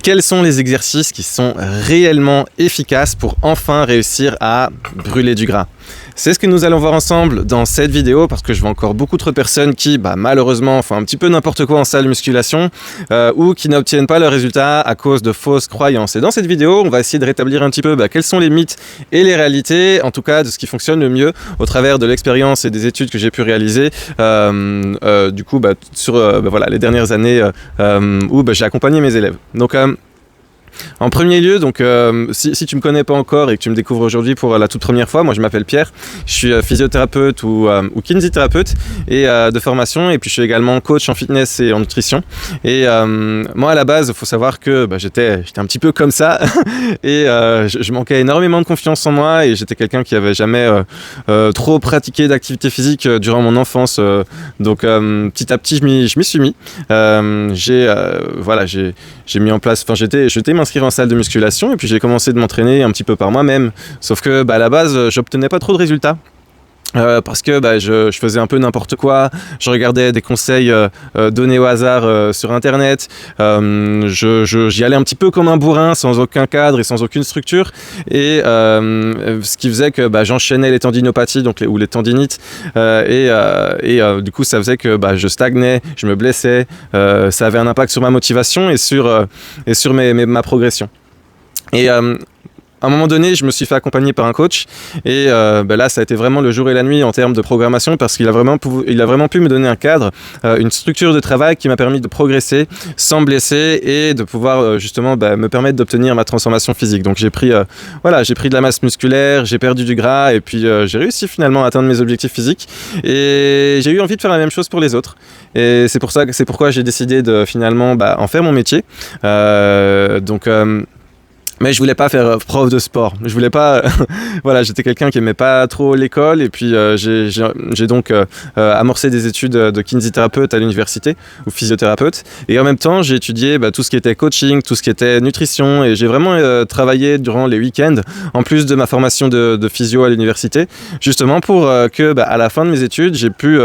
Quels sont les exercices qui sont réellement efficaces pour enfin réussir à brûler du gras? C'est ce que nous allons voir ensemble dans cette vidéo parce que je vois encore beaucoup trop de personnes qui malheureusement font un petit peu n'importe quoi en salle de musculation ou qui n'obtiennent pas leurs résultats à cause de fausses croyances. Et dans cette vidéo, on va essayer de rétablir un petit peu quels sont les mythes et les réalités, en tout cas de ce qui fonctionne le mieux au travers de l'expérience et des études que j'ai pu réaliser sur les dernières années où j'ai accompagné mes élèves. Donc en premier lieu, si tu me connais pas encore et que tu me découvres aujourd'hui pour la toute première fois, moi je m'appelle Pierre, je suis physiothérapeute ou kinésithérapeute et de formation, et puis je suis également coach en fitness et en nutrition. Et moi à la base, il faut savoir que j'étais un petit peu comme ça et je manquais énormément de confiance en moi et j'étais quelqu'un qui avait jamais trop pratiqué d'activité physique durant mon enfance. Petit à petit, je m'y suis mis. J'ai mis en place, j'étais m'inscrire en salle de musculation et puis j'ai commencé de m'entraîner un petit peu par moi-même. Sauf que à la base, j'obtenais pas trop de résultats. Parce que je faisais un peu n'importe quoi, je regardais des conseils donnés au hasard sur internet, j'y allais un petit peu comme un bourrin, sans aucun cadre et sans aucune structure, et ce qui faisait que j'enchaînais les tendinopathies ou les tendinites, du coup ça faisait que je stagnais, je me blessais, ça avait un impact sur ma motivation et sur ma progression. Et à un moment donné, je me suis fait accompagner par un coach et là, ça a été vraiment le jour et la nuit en termes de programmation parce qu'il a vraiment pu me donner un cadre, une structure de travail qui m'a permis de progresser sans me blesser et de pouvoir me permettre d'obtenir ma transformation physique. Donc j'ai pris de la masse musculaire, j'ai perdu du gras et puis j'ai réussi finalement à atteindre mes objectifs physiques et j'ai eu envie de faire la même chose pour les autres. Et c'est pourquoi j'ai décidé de finalement en faire mon métier. Mais je voulais pas faire prof de sport. Je voulais pas. J'étais quelqu'un qui aimait pas trop l'école et puis j'ai donc amorcé des études de kinésithérapeute à l'université ou physiothérapeute. Et en même temps, j'ai étudié tout ce qui était coaching, tout ce qui était nutrition et j'ai vraiment travaillé durant les week-ends en plus de ma formation de physio à l'université, justement pour que à la fin de mes études, j'ai pu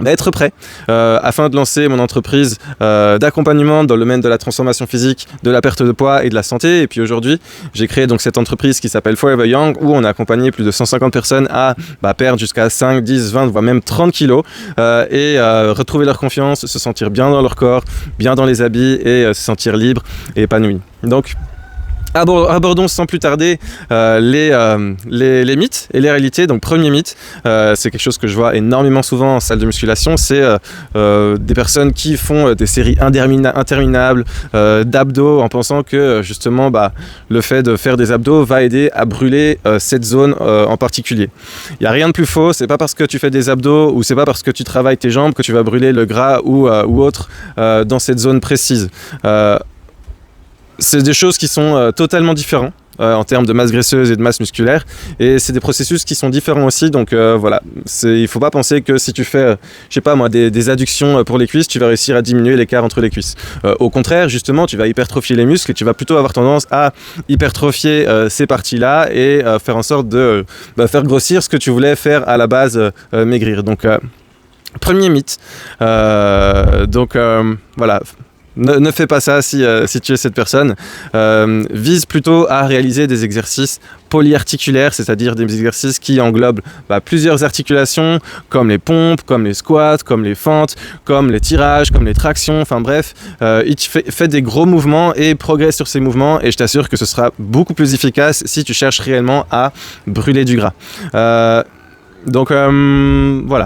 être prêt afin de lancer mon entreprise d'accompagnement dans le domaine de la transformation physique, de la perte de poids et de la santé. Et puis aujourd'hui, j'ai créé donc cette entreprise qui s'appelle Forever Young où on a accompagné plus de 150 personnes à perdre jusqu'à 5, 10, 20, voire même 30 kilos et retrouver leur confiance, se sentir bien dans leur corps, bien dans les habits et se sentir libre et épanoui. Donc, abordons sans plus tarder les mythes et les réalités. Donc premier mythe, c'est quelque chose que je vois énormément souvent en salle de musculation, c'est des personnes qui font des séries interminables d'abdos en pensant que justement le fait de faire des abdos va aider à brûler cette zone en particulier. Il n'y a rien de plus faux, c'est pas parce que tu fais des abdos ou c'est pas parce que tu travailles tes jambes que tu vas brûler le gras ou autre dans cette zone précise. C'est des choses qui sont totalement différentes en termes de masse graisseuse et de masse musculaire et c'est des processus qui sont différents aussi, donc il faut pas penser que si tu fais des adductions pour les cuisses, tu vas réussir à diminuer l'écart entre les cuisses. Au contraire, justement, tu vas hypertrophier les muscles et tu vas plutôt avoir tendance à hypertrophier ces parties-là et faire en sorte de faire grossir ce que tu voulais faire à la base, maigrir. Donc premier mythe, Ne fais pas ça si tu es cette personne. Vise plutôt à réaliser des exercices polyarticulaires, c'est-à-dire des exercices qui englobent plusieurs articulations, comme les pompes, comme les squats, comme les fentes, comme les tirages, comme les tractions, enfin bref, fais des gros mouvements et progresse sur ces mouvements et je t'assure que ce sera beaucoup plus efficace si tu cherches réellement à brûler du gras.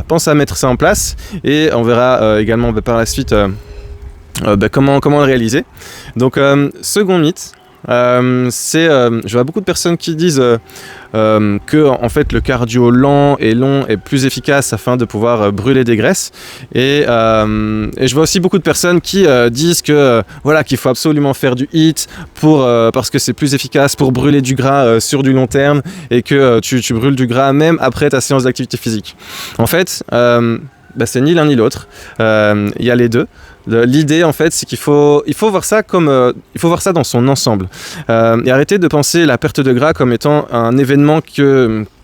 Pense à mettre ça en place et on verra également par la suite comment le réaliser. Donc second mythe, je vois beaucoup de personnes qui disent que en fait le cardio lent et long est plus efficace afin de pouvoir brûler des graisses et je vois aussi beaucoup de personnes qui disent que qu'il faut absolument faire du HIIT parce que c'est plus efficace pour brûler du gras sur du long terme et que tu brûles du gras même après ta séance d'activité physique. En fait c'est ni l'un ni l'autre, il y a les deux. L'idée en fait c'est qu'il faut voir ça dans son ensemble et arrêter de penser la perte de gras comme étant un événement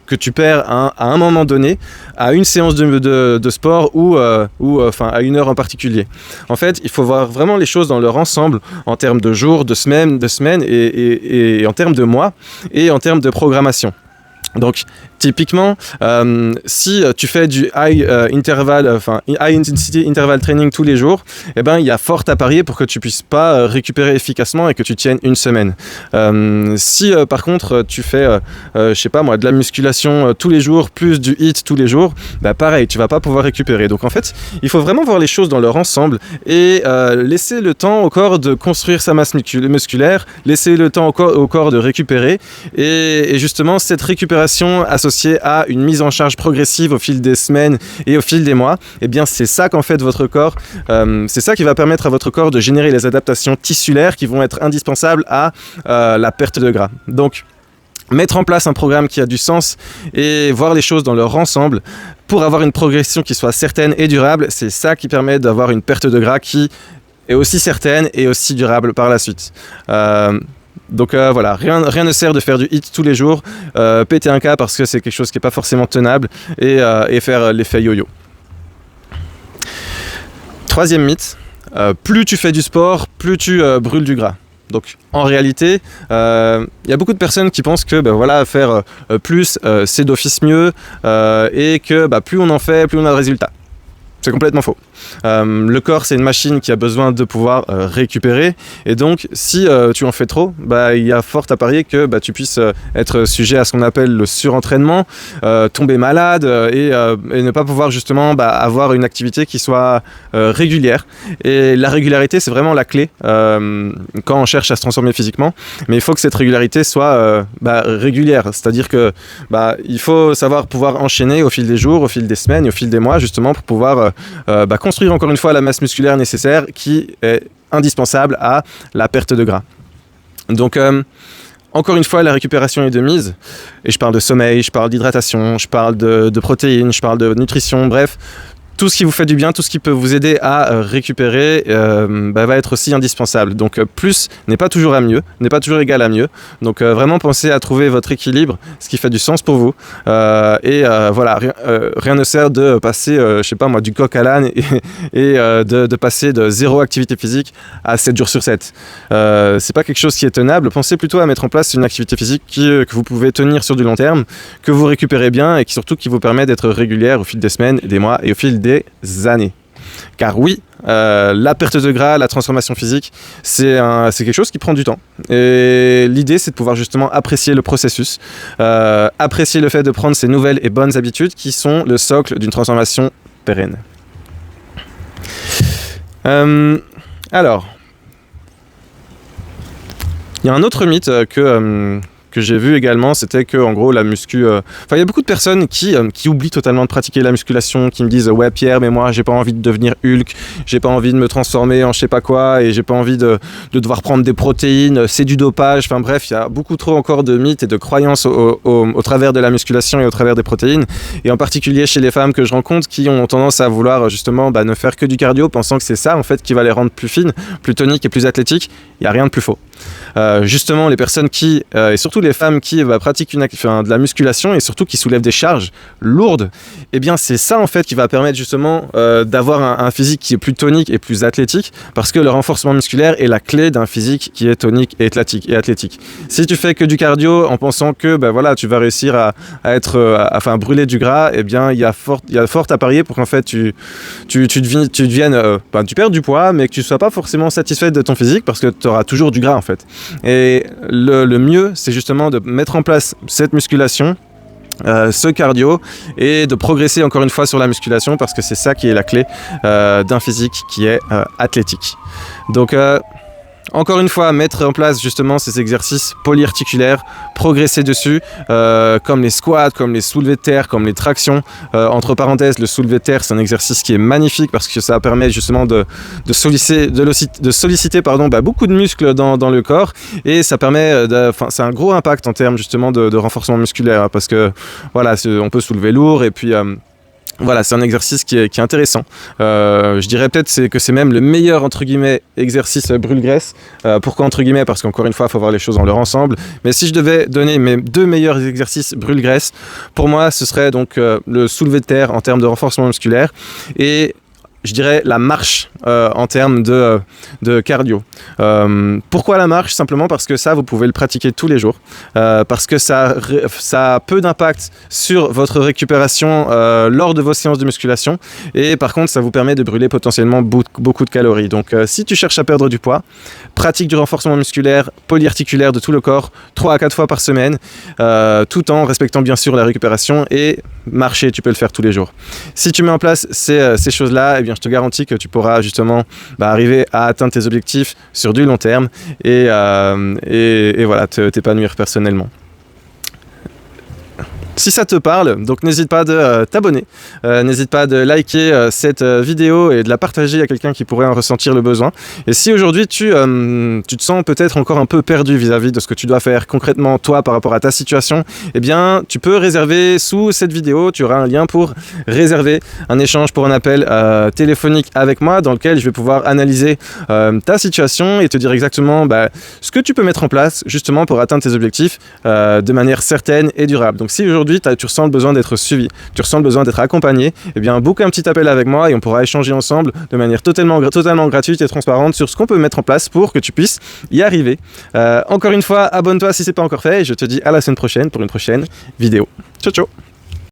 que tu perds à un moment donné, à une séance de sport ou à une heure en particulier. En fait, il faut voir vraiment les choses dans leur ensemble, en termes de jours, de semaines et en termes de mois et en termes de programmation. Donc, typiquement, si tu fais du high intensity interval training tous les jours, eh ben, il y a fort à parier pour que tu puisses pas récupérer efficacement et que tu tiennes une semaine. Si par contre tu fais, je sais pas moi, de la musculation tous les jours plus du HIIT tous les jours, bah pareil, tu vas pas pouvoir récupérer. Donc en fait, il faut vraiment voir les choses dans leur ensemble et laisser le temps au corps de construire sa masse musculaire, laisser le temps au corps de récupérer et justement cette récupération associée à une mise en charge progressive au fil des semaines et au fil des mois, eh bien c'est ça qu'en fait votre corps, c'est ça qui va permettre à votre corps de générer les adaptations tissulaires qui vont être indispensables à la perte de gras. Donc mettre en place un programme qui a du sens et voir les choses dans leur ensemble pour avoir une progression qui soit certaine et durable, c'est ça qui permet d'avoir une perte de gras qui est aussi certaine et aussi durable par la suite. Donc voilà, rien ne sert de faire du HIIT tous les jours, péter un câble parce que c'est quelque chose qui n'est pas forcément tenable et faire l'effet yo-yo. Troisième mythe, plus tu fais du sport, plus tu brûles du gras. Donc en réalité, y a beaucoup de personnes qui pensent que faire plus, c'est d'office mieux et que plus on en fait, plus on a de résultats. C'est complètement faux. Le corps, c'est une machine qui a besoin de pouvoir récupérer. Et donc, si tu en fais trop, il y a fort à parier que tu puisses être sujet à ce qu'on appelle le surentraînement, tomber malade et ne pas pouvoir justement avoir une activité qui soit régulière. Et la régularité, c'est vraiment la clé quand on cherche à se transformer physiquement. Mais il faut que cette régularité soit régulière. C'est-à-dire que il faut savoir pouvoir enchaîner au fil des jours, au fil des semaines, au fil des mois, justement, pour pouvoir construire encore une fois la masse musculaire nécessaire qui est indispensable à la perte de gras. Donc encore une fois, la récupération est de mise, et je parle de sommeil, je parle d'hydratation, je parle de protéines, je parle de nutrition, bref, tout ce qui vous fait du bien, tout ce qui peut vous aider à récupérer va être aussi indispensable. Donc plus n'est pas toujours à mieux, n'est pas toujours égal à mieux. Donc vraiment pensez à trouver votre équilibre, ce qui fait du sens pour vous. Rien ne sert de passer, du coq à l'âne et de passer de 0 activité physique à 7 jours sur 7. C'est pas quelque chose qui est tenable. Pensez plutôt à mettre en place une activité physique que vous pouvez tenir sur du long terme, que vous récupérez bien et surtout qui vous permet d'être régulière au fil des semaines, des mois et au fil des années. Car oui, la perte de gras, la transformation physique, c'est quelque chose qui prend du temps. Et l'idée, c'est de pouvoir justement apprécier le processus, apprécier le fait de prendre ces nouvelles et bonnes habitudes qui sont le socle d'une transformation pérenne. Alors, il y a un autre mythe que j'ai vu également, c'était que en gros la muscu... il y a beaucoup de personnes qui oublient totalement de pratiquer la musculation, qui me disent « Ouais Pierre, mais moi j'ai pas envie de devenir Hulk, j'ai pas envie de me transformer en je sais pas quoi, et j'ai pas envie de devoir prendre des protéines, c'est du dopage. » Enfin bref, il y a beaucoup trop encore de mythes et de croyances au travers de la musculation et au travers des protéines, et en particulier chez les femmes que je rencontre qui ont tendance à vouloir justement ne faire que du cardio, pensant que c'est ça en fait qui va les rendre plus fines, plus toniques et plus athlétiques. Il n'y a rien de plus faux. Justement, les personnes et surtout les femmes qui pratiquent de la musculation et surtout qui soulèvent des charges lourdes, eh bien c'est ça en fait qui va permettre justement d'avoir un physique qui est plus tonique et plus athlétique, parce que le renforcement musculaire est la clé d'un physique qui est tonique et athlétique. Si tu fais que du cardio en pensant que tu vas réussir à brûler du gras, eh bien il y a fort à parier pour qu'en fait tu perds du poids, mais que tu sois pas forcément satisfait de ton physique, parce que tu auras toujours du gras en fait. Et le mieux, c'est justement de mettre en place cette musculation, ce cardio, et de progresser encore une fois sur la musculation, parce que c'est ça qui est la clé d'un physique qui est athlétique. Donc encore une fois, mettre en place justement ces exercices polyarticulaires, progresser dessus, comme les squats, comme les soulevés de terre, comme les tractions. Entre parenthèses, le soulevé de terre, c'est un exercice qui est magnifique parce que ça permet justement de solliciter beaucoup de muscles dans le corps, et ça permet, c'est un gros impact en termes justement de renforcement musculaire, parce que voilà, on peut soulever lourd, et puis Voilà, c'est un exercice qui est intéressant. Je dirais peut-être que c'est même le meilleur, entre guillemets, exercice brûle-graisse. Pourquoi entre guillemets? Parce qu'encore une fois, il faut voir les choses dans leur ensemble. Mais si je devais donner mes 2 meilleurs exercices brûle-graisse, pour moi, ce serait donc le soulevé de terre en termes de renforcement musculaire et je dirais la marche en termes de cardio. Pourquoi la marche? Simplement parce que ça, vous pouvez le pratiquer tous les jours, parce que ça a peu d'impact sur votre récupération lors de vos séances de musculation, et par contre, ça vous permet de brûler potentiellement beaucoup de calories. Donc, si tu cherches à perdre du poids, pratique du renforcement musculaire, polyarticulaire de tout le corps, 3 à 4 fois par semaine, tout en respectant bien sûr la récupération, et marcher, tu peux le faire tous les jours. Si tu mets en place ces choses-là, eh bien, je te garantis que tu pourras justement arriver à atteindre tes objectifs sur du long terme et voilà, t'épanouir personnellement. Si ça te parle, donc n'hésite pas de t'abonner, n'hésite pas de liker cette vidéo et de la partager à quelqu'un qui pourrait en ressentir le besoin. Et si aujourd'hui tu te sens peut-être encore un peu perdu vis-à-vis de ce que tu dois faire concrètement toi par rapport à ta situation, eh bien tu peux réserver sous cette vidéo, tu auras un lien pour réserver un échange pour un appel téléphonique avec moi dans lequel je vais pouvoir analyser ta situation et te dire exactement ce que tu peux mettre en place justement pour atteindre tes objectifs de manière certaine et durable. Donc si aujourd'hui tu ressens le besoin d'être suivi, tu ressens le besoin d'être accompagné, eh bien book un petit appel avec moi et on pourra échanger ensemble de manière totalement gratuite et transparente sur ce qu'on peut mettre en place pour que tu puisses y arriver. Encore une fois, abonne-toi si ce n'est pas encore fait et je te dis à la semaine prochaine pour une prochaine vidéo. Ciao ciao.